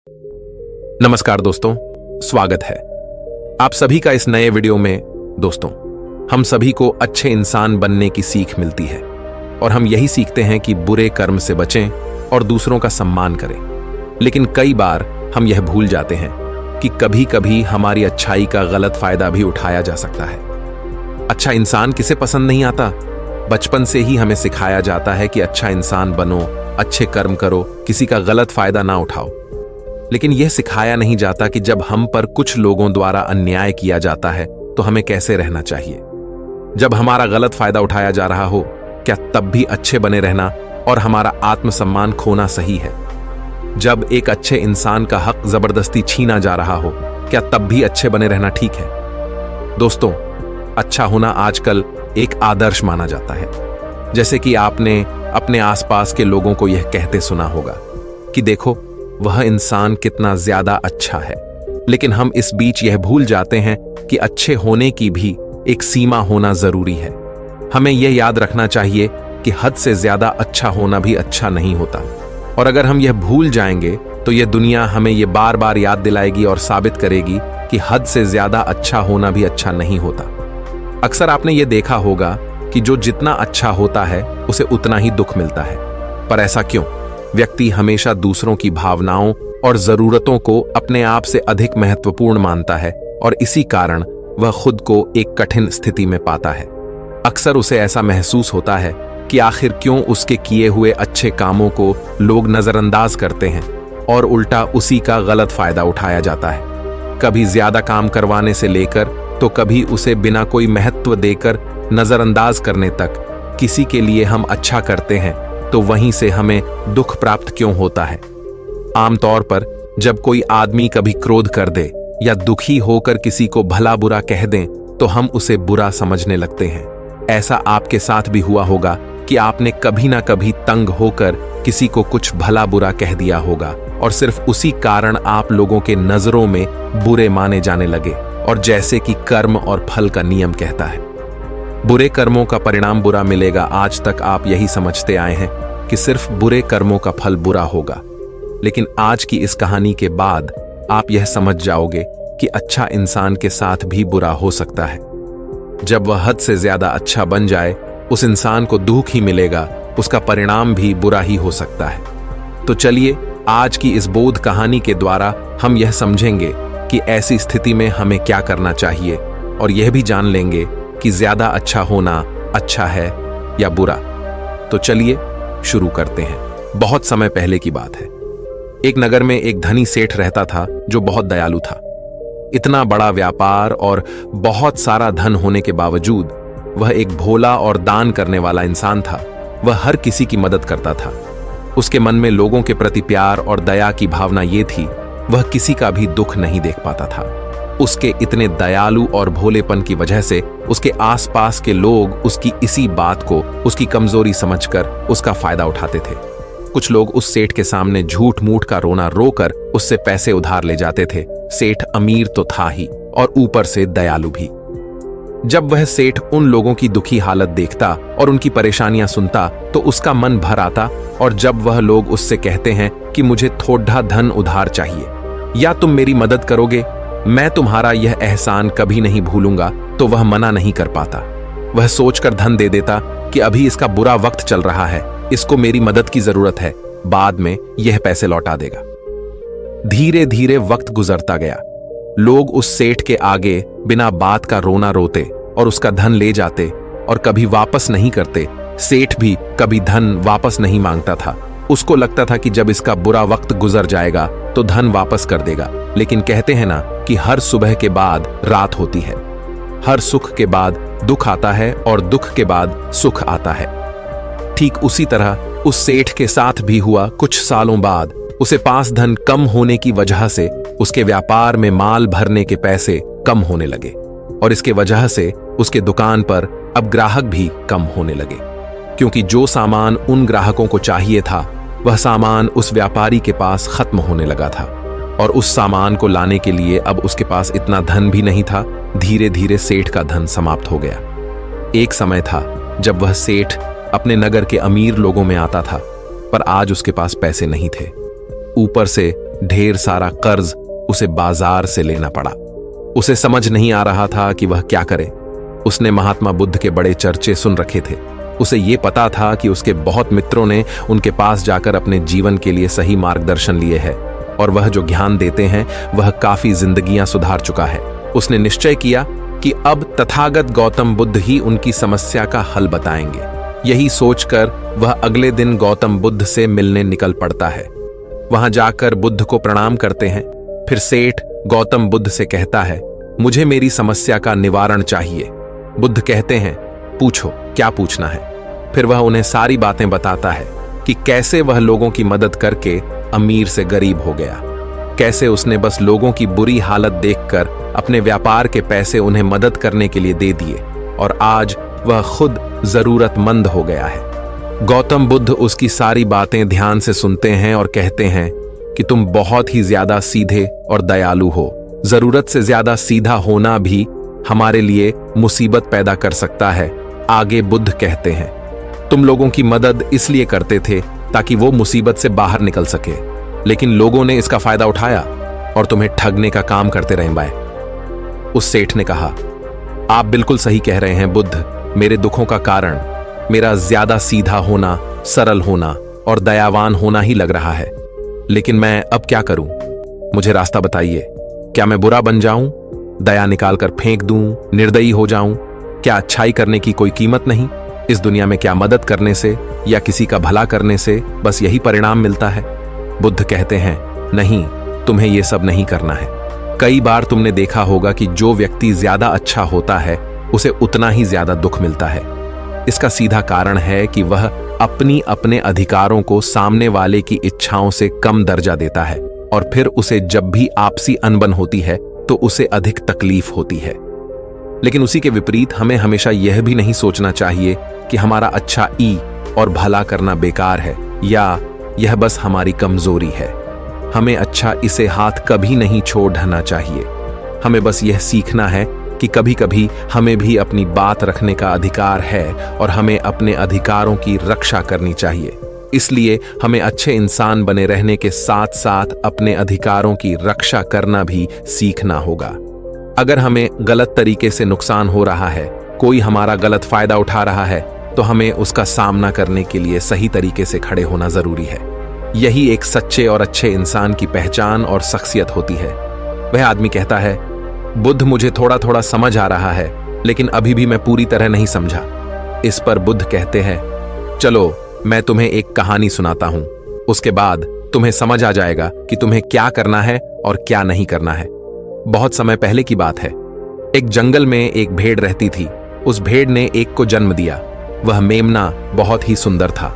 नमस्कार दोस्तों, स्वागत है आप सभी का इस नए वीडियो में। दोस्तों, हम सभी को अच्छे इंसान बनने की सीख मिलती है और हम यही सीखते हैं कि बुरे कर्म से बचें और दूसरों का सम्मान करें। लेकिन कई बार हम यह भूल जाते हैं कि कभी कभी हमारी अच्छाई का गलत फायदा भी उठाया जा सकता है। अच्छा इंसान किसे पसंद नहीं आता? बचपन से ही हमें सिखाया जाता है कि अच्छा इंसान बनो, अच्छे कर्म करो, किसी का गलत फायदा ना उठाओ। लेकिन यह सिखाया नहीं जाता कि जब हम पर कुछ लोगों द्वारा अन्याय किया जाता है तो हमें कैसे रहना चाहिए। जब हमारा गलत फायदा उठाया जा रहा हो, क्या तब भी अच्छे बने रहना और हमारा आत्मसम्मान खोना सही है? जब एक अच्छे इंसान का हक जबरदस्ती छीना जा रहा हो, क्या तब भी अच्छे बने रहना ठीक है? दोस्तों, अच्छा होना आजकल एक आदर्श माना जाता है। जैसे कि आपने अपने आसपास के लोगों को यह कहते सुना होगा कि देखो वह इंसान कितना ज्यादा अच्छा है। लेकिन हम इस बीच यह भूल जाते हैं कि अच्छे होने की भी एक सीमा होना जरूरी है। हमें यह याद रखना चाहिए कि हद से ज्यादा अच्छा होना भी अच्छा नहीं होता। और अगर हम यह भूल जाएंगे तो यह दुनिया हमें यह बार बार याद दिलाएगी और साबित करेगी कि हद से ज्यादा अच्छा होना भी अच्छा नहीं होता। अक्सर आपने यह देखा होगा कि जो जितना अच्छा होता है उसे उतना ही दुख मिलता है। पर ऐसा क्यों? व्यक्ति हमेशा दूसरों की भावनाओं और जरूरतों को अपने आप से अधिक महत्वपूर्ण मानता है और इसी कारण वह खुद को एक कठिन स्थिति में पाता है। अक्सर उसे ऐसा महसूस होता है कि आखिर क्यों उसके किए हुए अच्छे कामों को लोग नजरअंदाज करते हैं और उल्टा उसी का गलत फायदा उठाया जाता है। कभी ज्यादा काम करवाने से लेकर तो कभी उसे बिना कोई महत्व देकर नजरअंदाज करने तक। किसी के लिए हम अच्छा करते हैं तो वहीं से हमें दुख प्राप्त क्यों होता है? आमतौर पर जब कोई आदमी कभी क्रोध कर दे या दुखी होकर किसी को भला बुरा कह दें तो हम उसे बुरा समझने लगते हैं। ऐसा आपके साथ भी हुआ होगा कि आपने कभी ना कभी तंग होकर किसी को कुछ भला बुरा कह दिया होगा और सिर्फ उसी कारण आप लोगों के नजरों में बुरे माने जाने लगे। और जैसे कि कर्म और फल का नियम कहता है, बुरे कर्मों का परिणाम बुरा मिलेगा। आज तक आप यही समझते आए हैं कि सिर्फ बुरे कर्मों का फल बुरा होगा। लेकिन आज की इस कहानी के बाद आप यह समझ जाओगे कि अच्छा इंसान के साथ भी बुरा हो सकता है। जब वह हद से ज्यादा अच्छा बन जाए, उस इंसान को दुख ही मिलेगा, उसका परिणाम भी बुरा ही हो सकता है। तो चलिए आज की इस बोध कहानी के द्वारा हम यह समझेंगे कि ऐसी स्थिति में हमें क्या करना चाहिए और यह भी जान लेंगे कि ज्यादा अच्छा होना अच्छा है या बुरा। तो चलिए शुरू करते हैं। बहुत समय पहले की बात है। एक नगर में एक धनी सेठ रहता था जो बहुत दयालु था। इतना बड़ा व्यापार और बहुत सारा धन होने के बावजूद वह एक भोला और दान करने वाला इंसान था। वह हर किसी की मदद करता था। उसके मन में लोगों के प्रति प्यार और दया की भावना ये थी, वह किसी का भी दुख नहीं देख पाता था। उसके इतने दयालु और भोलेपन की वजह से उसके आसपास के लोग उसकी इसी बात को उसकी कमजोरी समझकर उसका फायदा उठाते थे। कुछ लोग उस सेठ के सामने झूठ मूठ का रोना रोकर उससे पैसे उधार ले जाते थे। सेठ अमीर तो था ही और ऊपर से दयालु भी। जब वह सेठ उन लोगों की दुखी हालत देखता और उनकी परेशानियां सुनता तो उसका मन भर आता। और जब वह लोग उससे कहते हैं कि मुझे थोड़ा धन उधार चाहिए या तुम मेरी मदद करोगे, मैं तुम्हारा यह एहसान कभी नहीं भूलूंगा, तो वह मना नहीं कर पाता। वह सोचकर धन दे देता कि अभी इसका बुरा वक्त चल रहा है, इसको मेरी मदद की जरूरत है, बाद में यह पैसे लौटा देगा। धीरे धीरे वक्त गुजरता गया। लोग उस सेठ के आगे बिना बात का रोना रोते और उसका धन ले जाते और कभी वापस नहीं करते। सेठ भी कभी धन वापस नहीं मांगता था। उसको लगता था कि जब इसका बुरा वक्त गुजर जाएगा तो धन वापस कर देगा। लेकिन कहते हैं ना कि हर सुबह के बाद रात होती है, हर सुख के बाद दुख आता है और दुख के बाद सुख आता है। ठीक उसी तरह उस सेठ के साथ भी हुआ। कुछ सालों बाद उसे पास धन कम होने की वजह से उसके व्यापार में माल भरने के पैसे कम होने लगे और इसके वजह से उसके दुकान पर अब ग्राहक भी कम होने लगे, क्योंकि जो सामान उन ग्राहकों को चाहिए था वह सामान उस व्यापारी के पास खत्म होने लगा था और उस सामान को लाने के लिए अब उसके पास इतना धन भी नहीं था। धीरे धीरे सेठ का धन समाप्त हो गया। एक समय था जब वह सेठ अपने नगर के अमीर लोगों में आता था, पर आज उसके पास पैसे नहीं थे। ऊपर से ढेर सारा कर्ज उसे बाजार से लेना पड़ा। उसे समझ नहीं आ रहा था कि वह क्या करे। उसने महात्मा बुद्ध के बड़े चर्चे सुन रखे थे। उसे ये पता था कि उसके बहुत मित्रों ने उनके पास जाकर अपने जीवन के लिए सही मार्गदर्शन लिए है और वह जो ज्ञान देते हैं वह काफी जिंदगियां सुधार चुका है। उसने निश्चय किया कि अब तथागत गौतम बुद्ध ही उनकी समस्या का हल बताएंगे। यही सोचकर वह अगले दिन गौतम बुद्ध से मिलने निकल पड़ता है। वहां जाकर बुद्ध को प्रणाम करते हैं। फिर सेठ गौतम बुद्ध से कहता है, मुझे मेरी समस्या का निवारण चाहिए। बुद्ध कहते हैं, पूछो, क्या पूछना है। फिर वह उन्हें सारी बातें बताता है कि कैसे वह लोगों की मदद करके अमीर से गरीब हो गया, कैसे उसने बस लोगों की बुरी हालत देखकर अपने व्यापार के पैसे उन्हें मदद करने के लिए दे दिए और आज वह खुद जरूरतमंद हो गया है। गौतम बुद्ध उसकी सारी बातें ध्यान से सुनते हैं और कहते हैं कि तुम बहुत ही ज्यादा सीधे और दयालु हो। जरूरत से ज्यादा सीधा होना भी हमारे लिए मुसीबत पैदा कर सकता है। आगे बुद्ध कहते हैं, तुम लोगों की मदद इसलिए करते थे ताकि वो मुसीबत से बाहर निकल सके, लेकिन लोगों ने इसका फायदा उठाया और तुम्हें ठगने का काम करते रहे बाय। उस सेठ ने कहा, आप बिल्कुल सही कह रहे हैं बुद्ध। मेरे दुखों का कारण मेरा ज्यादा सीधा होना, सरल होना और दयावान होना ही लग रहा है, लेकिन मैं अब क्या करूं? मुझे रास्ता बताइए। क्या मैं बुरा बन जाऊं, दया निकालकर फेंक दूं, निर्दयी हो जाऊं? क्या अच्छाई करने की कोई कीमत नहीं? इस दुनिया में क्या मदद करने से या किसी का भला करने से बस यही परिणाम मिलता है? बुद्ध कहते हैं, नहीं, तुम्हें यह सब नहीं करना है। कई बार तुमने देखा होगा कि जो व्यक्ति ज्यादा अच्छा होता है उसे उतना ही ज्यादा दुख मिलता है। इसका सीधा कारण है कि वह अपने अधिकारों को सामने वाले की इच्छाओं से कम दर्जा देता है और फिर उसे जब भी आपसी अनबन होती है तो उसे अधिक तकलीफ होती है। लेकिन उसी के विपरीत हमें हमेशा यह भी नहीं सोचना चाहिए कि हमारा अच्छा ई और भला करना बेकार है या यह बस हमारी कमजोरी है। हमें अच्छा इसे हाथ कभी नहीं छोड़ ढना चाहिए। हमें बस यह सीखना है कि कभी कभी हमें भी अपनी बात रखने का अधिकार है और हमें अपने अधिकारों की रक्षा करनी चाहिए। इसलिए हमें अच्छे इंसान बने रहने के साथ साथ अपने अधिकारों की रक्षा करना भी सीखना होगा। अगर हमें गलत तरीके से नुकसान हो रहा है, कोई हमारा गलत फायदा उठा रहा है, तो हमें उसका सामना करने के लिए सही तरीके से खड़े होना जरूरी है। यही एक सच्चे और अच्छे इंसान की पहचान और शख्सियत होती है। वह आदमी कहता है, बुद्ध, मुझे थोड़ा थोड़ा समझ आ रहा है, लेकिन अभी भी मैं पूरी तरह नहीं समझा। इस पर बुद्ध कहते हैं, चलो मैं तुम्हें एक कहानी सुनाता हूं, उसके बाद तुम्हें समझ आ जाएगा कि तुम्हें क्या करना है और क्या नहीं करना है। बहुत समय पहले की बात है। एक जंगल में एक भेड़ रहती थी। उस भेड़ ने एक को जन्म दिया। वह मेमना बहुत ही सुंदर था।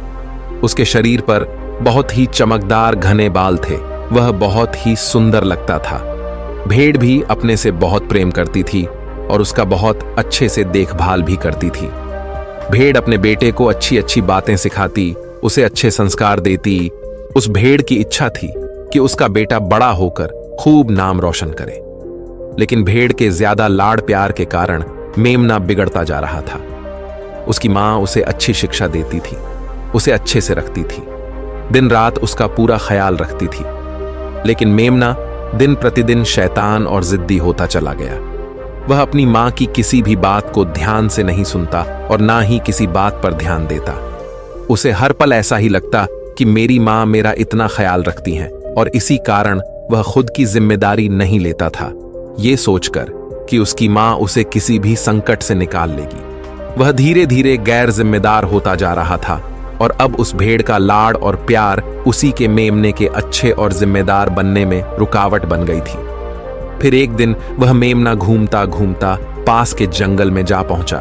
उसके शरीर पर बहुत ही चमकदार घने बाल थे। वह बहुत ही सुंदर लगता था। भेड़ भी अपने से बहुत प्रेम करती थी और उसका बहुत अच्छे से देखभाल भी करती थी। भेड़ अपने बेटे को अच्छी अच्छी बातें सिखाती, उसे अच्छे संस्कार देती। उस भेड़ की इच्छा थी कि उसका बेटा बड़ा होकर खूब नाम रोशन करे। लेकिन भेड़ के ज्यादा लाड़ प्यार के कारण मेमना बिगड़ता जा रहा था। उसकी मां उसे अच्छी शिक्षा देती थी, उसे अच्छे से रखती थी, दिन रात उसका पूरा ख्याल रखती थी। लेकिन मेमना दिन प्रतिदिन शैतान और जिद्दी होता चला गया। वह अपनी मां की किसी भी बात को ध्यान से नहीं सुनता और ना ही किसी बात पर ध्यान देता। उसे हर पल ऐसा ही लगता कि मेरी मां मेरा इतना ख्याल रखती हैं और इसी कारण वह खुद की जिम्मेदारी नहीं लेता था, ये सोचकर कि उसकी मां उसे किसी भी संकट से निकाल लेगी। वह धीरे धीरे गैर जिम्मेदार होता जा रहा था और अब उस भेड़ का लाड़ और प्यार उसी के मेमने के अच्छे और जिम्मेदार बनने में रुकावट बन गई थी। फिर एक दिन वह मेमना घूमता घूमता पास के जंगल में जा पहुंचा।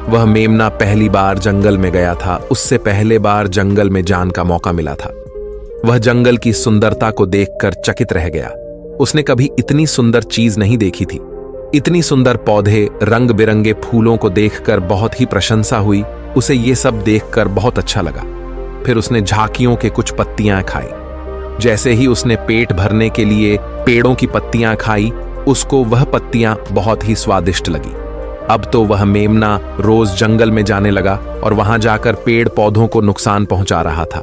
वह मेमना पहली बार जंगल में गया था। उससे पहले बार जंगल में जाने का मौका मिला था। वह जंगल की सुंदरता को देखकर चकित रह गया। उसने कभी इतनी सुंदर चीज नहीं देखी थी। इतनी सुंदर पौधे, रंग बिरंगे फूलों को देखकर बहुत ही प्रशंसा हुई। उसे ये सब देखकर बहुत अच्छा लगा। फिर उसने झांकियों के कुछ पत्तियां खाई। जैसे ही उसने पेट भरने के लिए पेड़ों की पत्तियां खाई, उसको वह पत्तियां बहुत ही स्वादिष्ट लगी। अब तो वह मेमना रोज जंगल में जाने लगा और वहां जाकर पेड़ पौधों को नुकसान पहुंचा रहा था।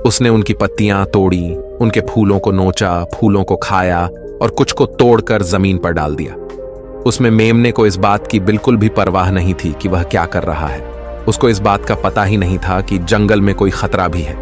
उसने उनकी पत्तियां तोड़ी, उनके फूलों को नोचा, फूलों को खाया और कुछ को तोड़कर जमीन पर डाल दिया। उसमें मेमने को इस बात की बिल्कुल भी परवाह नहीं थी कि वह क्या कर रहा है। उसको इस बात का पता ही नहीं था कि जंगल में कोई खतरा भी है।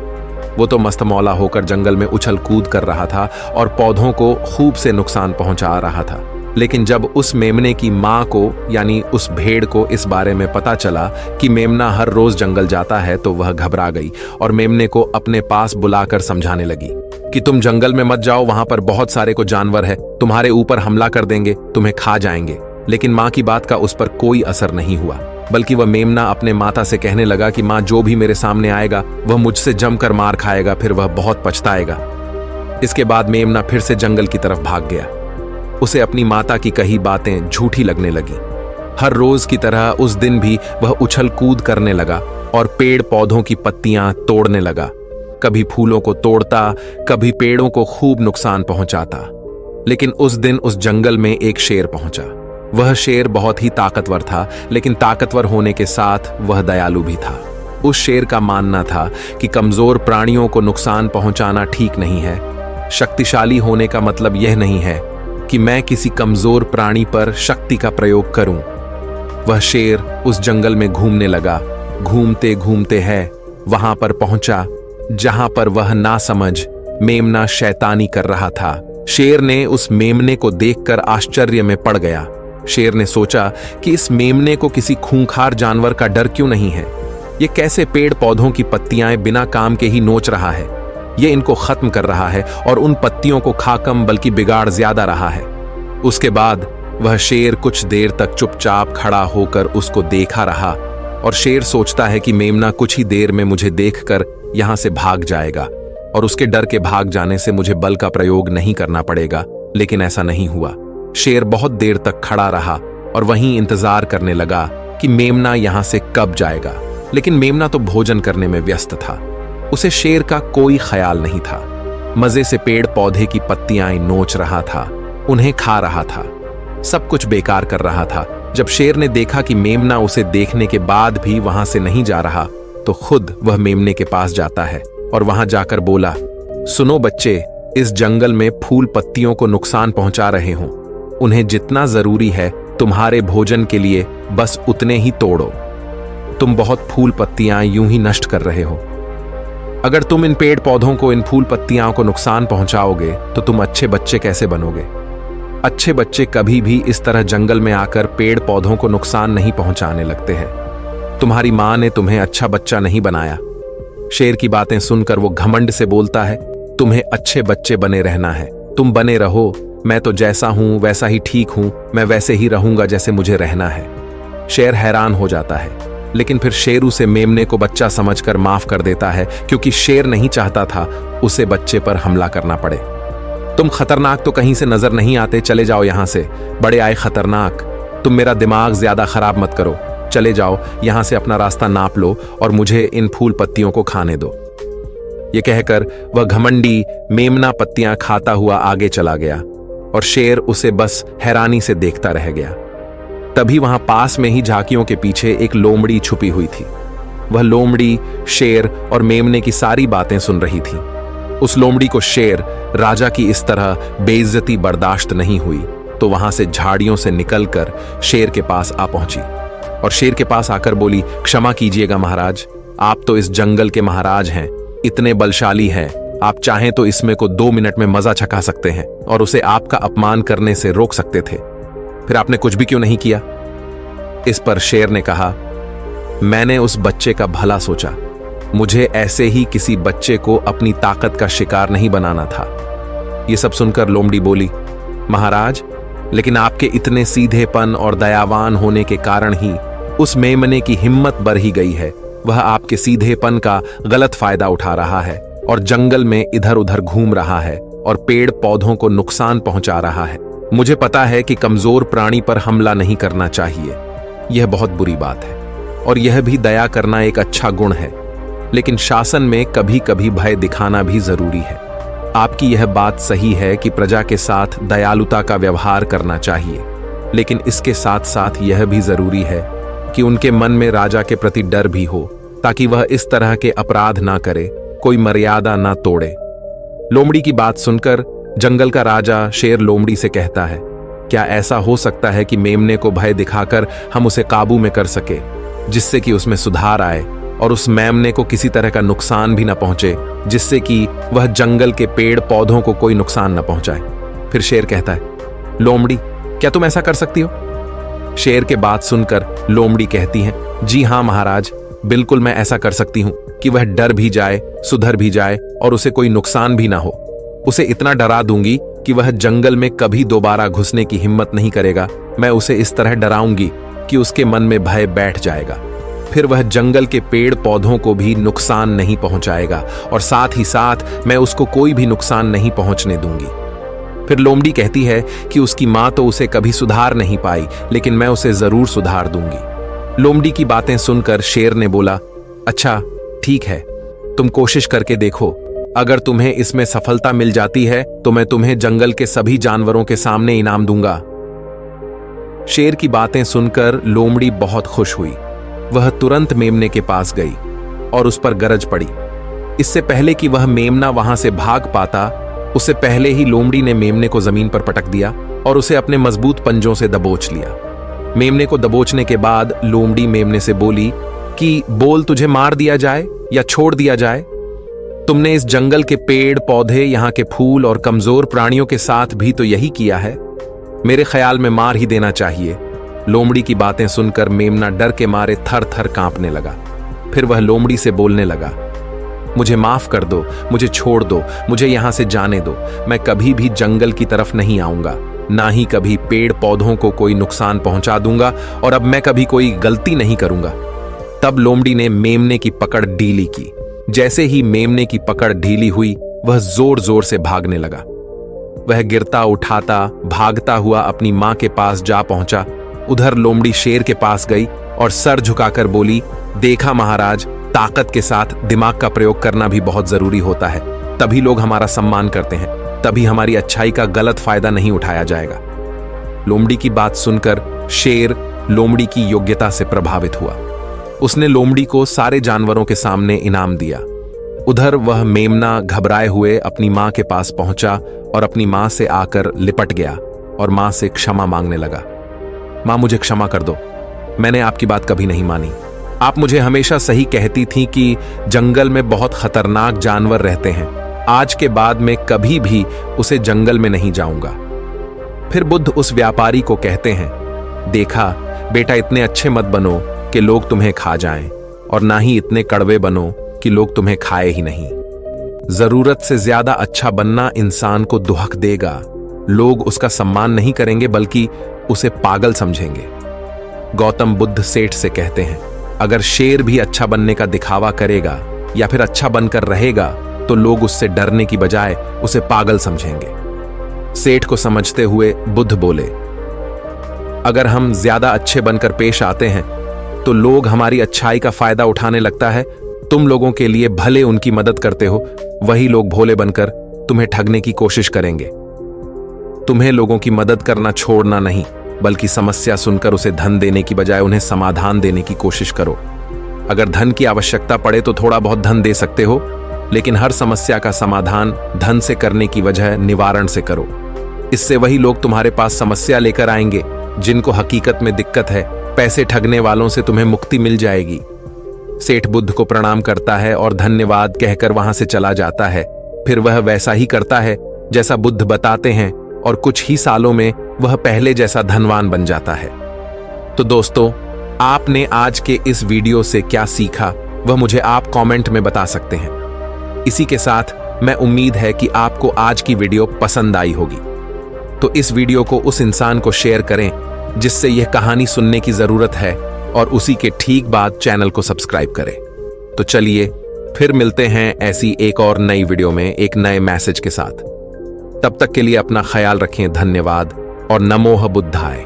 वो तो मस्तमौला होकर जंगल में उछल कूद कर रहा था और पौधों को खूब से नुकसान पहुंचा रहा था। लेकिन जब उस मेमने की माँ को यानी उस भेड़ को इस बारे में पता चला कि मेमना हर रोज जंगल जाता है तो वह घबरा गई और मेमने को अपने पास बुलाकर समझाने लगी कि तुम जंगल में मत जाओ, वहां पर बहुत सारे को जानवर है, तुम्हारे ऊपर हमला कर देंगे, तुम्हें खा जाएंगे। लेकिन माँ की बात का उस पर कोई असर नहीं हुआ, बल्कि वह मेमना अपने माता से कहने लगा कि माँ, जो भी मेरे सामने आएगा वह मुझसे जमकर मार खाएगा, फिर वह बहुत पछताएगा। इसके बाद मेमना फिर से जंगल की तरफ भाग गया। उसे अपनी माता की कही बातें झूठी लगने लगी। हर रोज की तरह उस दिन भी वह उछल कूद करने लगा और पेड़ पौधों की पत्तियां तोड़ने लगा। कभी फूलों को तोड़ता, कभी पेड़ों को खूब नुकसान पहुंचाता। लेकिन उस दिन उस जंगल में एक शेर पहुंचा। वह शेर बहुत ही ताकतवर था, लेकिन ताकतवर होने के साथ वह दयालु भी था। उस शेर का मानना था कि कमजोर प्राणियों को नुकसान पहुंचाना ठीक नहीं है। शक्तिशाली होने का मतलब यह नहीं है कि मैं किसी कमजोर प्राणी पर शक्ति का प्रयोग करूं। वह शेर उस जंगल में घूमने लगा। घूमते घूमते है वहां पर पहुंचा जहां पर वह नासमझ मेमना शैतानी कर रहा था। शेर ने उस मेमने को देखकर आश्चर्य में पड़ गया। शेर ने सोचा कि इस मेमने को किसी खूंखार जानवर का डर क्यों नहीं है। ये कैसे पेड़ पौधों की पत्तियां बिना काम के ही नोच रहा है। ये इनको खत्म कर रहा है और उन पत्तियों को खा कम बल्कि बिगाड़ ज्यादा रहा है। उसके बाद वह शेर कुछ देर तक चुपचाप खड़ा होकर उसको देखा रहा और शेर सोचता है कि मेमना कुछ ही देर में मुझे देखकर यहां से भाग जाएगा और उसके डर के भाग जाने से मुझे बल का प्रयोग नहीं करना पड़ेगा। लेकिन ऐसा नहीं हुआ। शेर बहुत देर तक खड़ा रहा और वहीं इंतजार करने लगा कि मेमना यहां से कब जाएगा। लेकिन मेमना तो भोजन करने में व्यस्त था। उसे शेर का कोई ख्याल नहीं था। मजे से पेड़ पौधे की पत्तियां नोच रहा था, उन्हें खा रहा था, सब कुछ बेकार कर रहा था। जब शेर ने देखा कि मेमना उसे देखने के बाद भी वहां से नहीं जा रहा, तो खुद वह मेमने के पास जाता है और वहां जाकर बोला, सुनो बच्चे, इस जंगल में फूल पत्तियों को नुकसान पहुंचा रहे हो। उन्हें जितना जरूरी है तुम्हारे भोजन के लिए बस उतने ही तोड़ो। तुम बहुत फूल पत्तियां यूं ही नष्ट कर रहे हो। अगर तुम इन पेड़ पौधों को, इन फूल पत्तियां को नुकसान पहुंचाओगे तो तुम अच्छे बच्चे कैसे बनोगे। अच्छे बच्चे कभी भी इस तरह जंगल में आकर पेड़ पौधों को नुकसान नहीं पहुंचाने लगते हैं। तुम्हारी मां ने तुम्हें अच्छा बच्चा नहीं बनाया। शेर की बातें सुनकर वो घमंड से बोलता है, तुम्हें अच्छे बच्चे बने रहना है, तुम बने रहो। मैं तो जैसा हूं वैसा ही ठीक हूं, मैं वैसे ही रहूंगा जैसे मुझे रहना है। शेर हैरान हो जाता है, लेकिन फिर शेर उसे मेमने को बच्चा समझकर माफ कर देता है, क्योंकि शेर नहीं चाहता था उसे बच्चे पर हमला करना पड़े। तुम खतरनाक तो कहीं से नजर नहीं आते, चले जाओ यहां से। बड़े आए खतरनाक, तुम मेरा दिमाग ज्यादा खराब मत करो। चले जाओ यहां से, अपना रास्ता नाप लो और मुझे इन फूल पत्तियों को खाने दो। ये कहकर वह घमंडी मेमना पत्तियां खाता हुआ आगे चला गया और शेर उसे बस हैरानी से देखता रह गया। तभी वहां पास में ही झांकियों के पीछे एक लोमड़ी छुपी हुई थी। वह लोमड़ी शेर और मेमने की सारी बातें सुन रही थी। उस लोमड़ी को शेर राजा की इस तरह बेइज्जती बर्दाश्त नहीं हुई, तो वहां से झाड़ियों से निकलकर शेर के पास आ पहुंची और शेर के पास आकर बोली, क्षमा कीजिएगा महाराज, आप तो इस जंगल के महाराज हैं, इतने बलशाली हैं, आप चाहें तो इसमें को 2 मिनट में मजा चखा सकते हैं और उसे आपका अपमान करने से रोक सकते थे, फिर आपने कुछ भी क्यों नहीं किया। इस पर शेर ने कहा, मैंने उस बच्चे का भला सोचा, मुझे ऐसे ही किसी बच्चे को अपनी ताकत का शिकार नहीं बनाना था। यह सब सुनकर लोमड़ी बोली, महाराज, लेकिन आपके इतने सीधेपन और दयावान होने के कारण ही उस मेमने की हिम्मत बढ़ ही गई है। वह आपके सीधेपन का गलत फायदा उठा रहा है और जंगल में इधर उधर घूम रहा है और पेड़ पौधों को नुकसान पहुंचा रहा है। मुझे पता है कि कमजोर प्राणी पर हमला नहीं करना चाहिए, यह बहुत बुरी बात है, और यह भी दया करना एक अच्छा गुण है, लेकिन शासन में कभी कभी भय दिखाना भी जरूरी है। आपकी यह बात सही है कि प्रजा के साथ दयालुता का व्यवहार करना चाहिए, लेकिन इसके साथ साथ यह भी जरूरी है कि उनके मन में राजा के प्रति डर भी हो, ताकि वह इस तरह के अपराध ना करे, कोई मर्यादा ना तोड़े। लोमड़ी की बात सुनकर जंगल का राजा शेर लोमड़ी से कहता है, क्या ऐसा हो सकता है कि मेमने को भय दिखाकर हम उसे काबू में कर सके, जिससे कि उसमें सुधार आए और उस मेमने को किसी तरह का नुकसान भी न पहुंचे, जिससे कि वह जंगल के पेड़ पौधों को कोई नुकसान न पहुंचाए। फिर शेर कहता है, लोमड़ी क्या तुम ऐसा कर सकती हो? शेर के बात सुनकर लोमड़ी कहती है, जी हां महाराज, बिल्कुल मैं ऐसा कर सकती हूं कि वह डर भी जाए, सुधर भी जाए और उसे कोई नुकसान भी ना हो। उसे इतना डरा दूंगी कि वह जंगल में कभी दोबारा घुसने की हिम्मत नहीं करेगा। मैं उसे इस तरह डराऊंगी कि उसके मन में भय बैठ जाएगा। फिर वह जंगल के पेड़ पौधों को भी नुकसान नहीं पहुंचाएगा और साथ ही साथ मैं उसको कोई भी नुकसान नहीं पहुंचने दूंगी। फिर लोमड़ी कहती है कि उसकी मां तो उसे कभी सुधार नहीं पाई, लेकिन मैं उसे जरूर सुधार दूंगी। लोमड़ी की बातें सुनकर शेर ने बोला, अच्छा ठीक है, तुम कोशिश करके देखो। अगर तुम्हें इसमें सफलता मिल जाती है तो मैं तुम्हें जंगल के सभी जानवरों के सामने इनाम दूंगा। शेर की बातें सुनकर लोमड़ी बहुत खुश हुई। वह तुरंत मेमने के पास गई और उस पर गरज पड़ी। इससे पहले कि वह मेमना वहां से भाग पाता, उससे पहले ही लोमड़ी ने मेमने को जमीन पर पटक दिया और उसे अपने मजबूत पंजों से दबोच लिया। मेमने को दबोचने के बाद लोमड़ी मेमने से बोली कि बोल, तुझे मार दिया जाए या छोड़ दिया जाए? तुमने इस जंगल के पेड़ पौधे, यहाँ के फूल और कमजोर प्राणियों के साथ भी तो यही किया है। मेरे ख्याल में मार ही देना चाहिए। लोमड़ी की बातें सुनकर मेमना डर के मारे थर थर कांपने लगा। फिर वह लोमड़ी से बोलने लगा, मुझे माफ कर दो, मुझे छोड़ दो, मुझे यहां से जाने दो। मैं कभी भी जंगल की तरफ नहीं आऊंगा, ना ही कभी पेड़ पौधों को कोई नुकसान पहुंचा दूंगा और अब मैं कभी कोई गलती नहीं करूंगा। तब लोमड़ी ने मेमने की पकड़ ढीली की। जैसे ही मेमने की पकड़ ढीली हुई, वह जोर जोर से भागने लगा। वह गिरता उठाता भागता हुआ अपनी मां के पास जा पहुंचा। उधर लोमड़ी शेर के पास गई और सर झुकाकर बोली, देखा महाराज, ताकत के साथ दिमाग का प्रयोग करना भी बहुत जरूरी होता है, तभी लोग हमारा सम्मान करते हैं, तभी हमारी अच्छाई का गलत फायदा नहीं उठाया जाएगा। लोमड़ी की बात सुनकर शेर लोमड़ी की योग्यता से प्रभावित हुआ। उसने लोमड़ी को सारे जानवरों के सामने इनाम दिया। उधर वह मेमना घबराए हुए अपनी मां के पास पहुंचा और अपनी मां से आकर लिपट गया और मां से क्षमा मांगने लगा। मां, मुझे क्षमा कर दो, मैंने आपकी बात कभी नहीं मानी। आप मुझे हमेशा सही कहती थी कि जंगल में बहुत खतरनाक जानवर रहते हैं। आज के बाद मैं कभी भी उसे जंगल में नहीं जाऊंगा। फिर बुद्ध उस व्यापारी को कहते हैं, देखा बेटा, इतने अच्छे मत बनो कि लोग तुम्हें खा जाएं, और ना ही इतने कड़वे बनो कि लोग तुम्हें खाए ही नहीं। जरूरत से ज्यादा अच्छा बनना इंसान को दुहक देगा। लोग उसका सम्मान नहीं करेंगे बल्कि उसे पागल समझेंगे। गौतम बुद्ध सेठ से कहते हैं, अगर शेर भी अच्छा बनने का दिखावा करेगा या फिर अच्छा बनकर रहेगा तो लोग उससे डरने की बजाय उसे पागल समझेंगे। सेठ को समझते हुए बुद्ध बोले, अगर हम ज्यादा अच्छे बनकर पेश आते हैं तो लोग हमारी अच्छाई का फायदा उठाने लगता है। तुम लोगों के लिए भले उनकी मदद करते हो, वही लोग भोले बनकर तुम्हें ठगने की कोशिश करेंगे। तुम्हें लोगों की मदद करना छोड़ना नहीं, बल्कि समस्या सुनकर उसे धन देने की बजाय उन्हें समाधान देने की कोशिश करो। अगर धन की आवश्यकता पड़े तो थोड़ा बहुत धन दे सकते हो, लेकिन हर समस्या का समाधान धन से करने की वजह निवारण से करो। इससे वही लोग तुम्हारे पास समस्या लेकर आएंगे जिनको हकीकत में दिक्कत है। पैसे ठगने वालों से तुम्हें मुक्ति मिल जाएगी। सेठ बुद्ध को प्रणाम करता है और धन्यवाद कहकर वहां से चला जाता है। फिर वह वैसा ही करता है जैसा बुद्ध बताते हैं और कुछ ही सालों में वह पहले जैसा धनवान बन जाता है। तो दोस्तों, आपने आज के इस वीडियो से क्या सीखा वह मुझे आप कमेंट में बता सकते हैं। इसी के साथ मैं उम्मीद है कि आपको आज की वीडियो पसंद आई होगी। तो इस वीडियो को उस इंसान को शेयर करें जिससे यह कहानी सुनने की जरूरत है, और उसी के ठीक बाद चैनल को सब्सक्राइब करें। तो चलिए फिर मिलते हैं ऐसी एक और नई वीडियो में एक नए मैसेज के साथ। तब तक के लिए अपना ख्याल रखें। धन्यवाद और नमोह बुद्धाय।